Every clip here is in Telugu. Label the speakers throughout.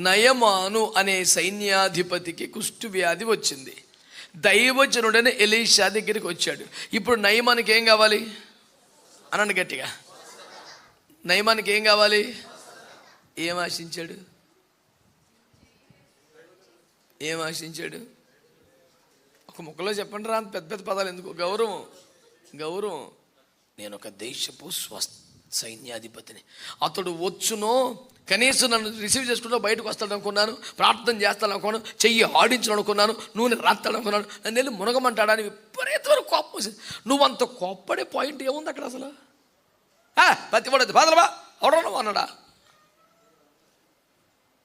Speaker 1: నయమాను అనే సైన్యాధిపతికి కుష్టు వ్యాధి వచ్చింది. దైవజనుడైన ఎలీషా దగ్గరికి వచ్చాడు. ఇప్పుడు నయమానికి ఏం కావాలి అనండి గట్టిగా. నయమానికి ఏం కావాలి? ఏం ఆశించాడు? ఏం ఆశించాడు? ఒక ముక్కలో చెప్పండి రా, పెద్ద పెద్ద పదాలు ఎందుకు? గౌరవం. నేను ఒక దేశపు సైన్యాధిపతిని, అతడు వచ్చునో కనీసం నన్ను రిసీవ్ చేసుకుంటూ బయటకు వస్తాడు అనుకున్నాను, ప్రార్థన చేస్తాను అనుకున్నాను, చెయ్యి ఆడించడం అనుకున్నాను, నూనె రాస్తాడు అనుకున్నాను, నన్ను వెళ్ళి మునగమంటాడా అని విపరీతమైన కోపం వచ్చింది. నువ్వు అంత కోప్పడే పాయింట్ ఏముంది అక్కడ అసలు? పత్తిపడద్దు బాధలబా అవడం అన్నాడా?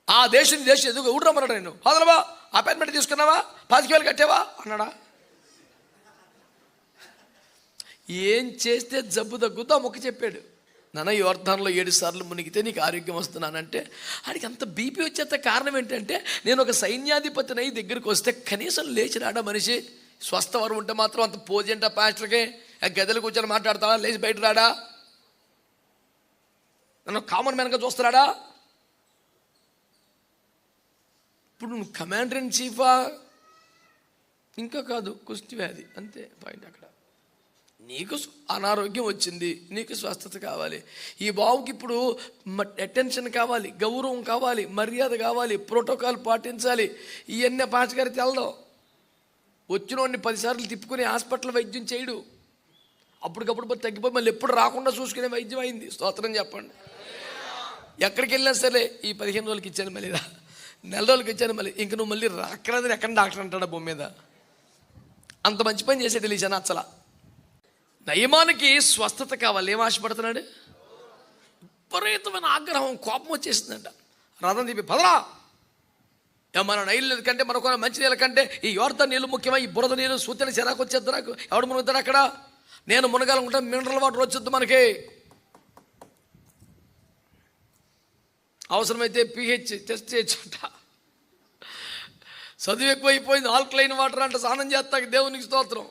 Speaker 1: ఆ దేశం ఎదుగు ఊడరమ్మన్నాడు. నేను బాధలబా అపాయింట్మెంట్ తీసుకున్నావా, 10,000 కట్టావా అన్నాడా? ఏం చేస్తే జబ్బు తగ్గుద్దో మొక్క చెప్పాడు. నాన్న యోర్దానులో 7 సార్లు మునిగితే నీకు ఆరోగ్యం వస్తున్నానంటే ఆడికి అంత బీపీ వచ్చేంత కారణం ఏంటంటే, నేను ఒక సైన్యాధిపతిని అయి దగ్గరికి వస్తే కనీసం లేచి రాడా మనిషి? స్వస్థవరం ఉంటే మాత్రం అంత పోజంట పాస్టర్కే గదిలో కూర్చొని మాట్లాడతాడా? లేచి బయట రాడా? నన్ను కామన్ మ్యాన్గా చూస్తున్నాడా? ఇప్పుడు నువ్వు కమాండర్ ఇన్ చీఫా? ఇంకా కాదు, కుష్టి వ్యాధి అంతే పాయింట్ అక్కడ. నీకు అనారోగ్యం వచ్చింది, నీకు స్వస్థత కావాలి. ఈ బావుకి ఇప్పుడు అటెన్షన్ కావాలి, గౌరవం కావాలి, మర్యాద కావాలి, ప్రోటోకాల్ పాటించాలి. ఇవన్నీ పాస్టర్ తెలదు. వచ్చిన వాడిని 10 సార్లు తిప్పుకుని హాస్పిటల్ వైద్యం చేయడు. అప్పటికప్పుడు తగ్గిపోయి మళ్ళీ ఎప్పుడు రాకుండా చూసుకునే వైద్యం అయింది. స్తోత్రం చెప్పండి. ఎక్కడికి వెళ్ళినా సరే ఈ 15 రోజులకి ఇచ్చాను, మళ్ళీ 4 రోజులకి ఇచ్చాను, మళ్ళీ ఇంక నువ్వు మళ్ళీ రాక్కరాదని ఎక్కడ డాక్టర్ అంటాడా భూమి మీద? అంత మంచి పని చేసే తెలియచాను అచ్చలా. నయమానికి స్వస్థత కావాలి. ఏం ఆశపడుతున్నాడు? విపరీతమైన ఆగ్రహం, కోపం వచ్చేసిందంట. రథం తిప్పి పదరా, మన నైలు కంటే మనకు మంచి నీళ్ళ కంటే ఈ యోర్దాను నీళ్ళు ముఖ్యమా? ఈ బురద నీళ్ళు సూచన చిరాకు వచ్చేద్దు నాకు. ఎవడు మునుగుతాడు అక్కడ? నేను మునగాలనుకుంటే మినరల్ వాటర్ వచ్చేద్దు మనకి. అవసరమైతే pH టెస్ట్ చేయొచ్చంట. చదువు ఎక్కువైపోయింది, ఆల్కలైన్ వాటర్ అంట స్నానం చేస్తాక దేవునికి స్తోత్రం.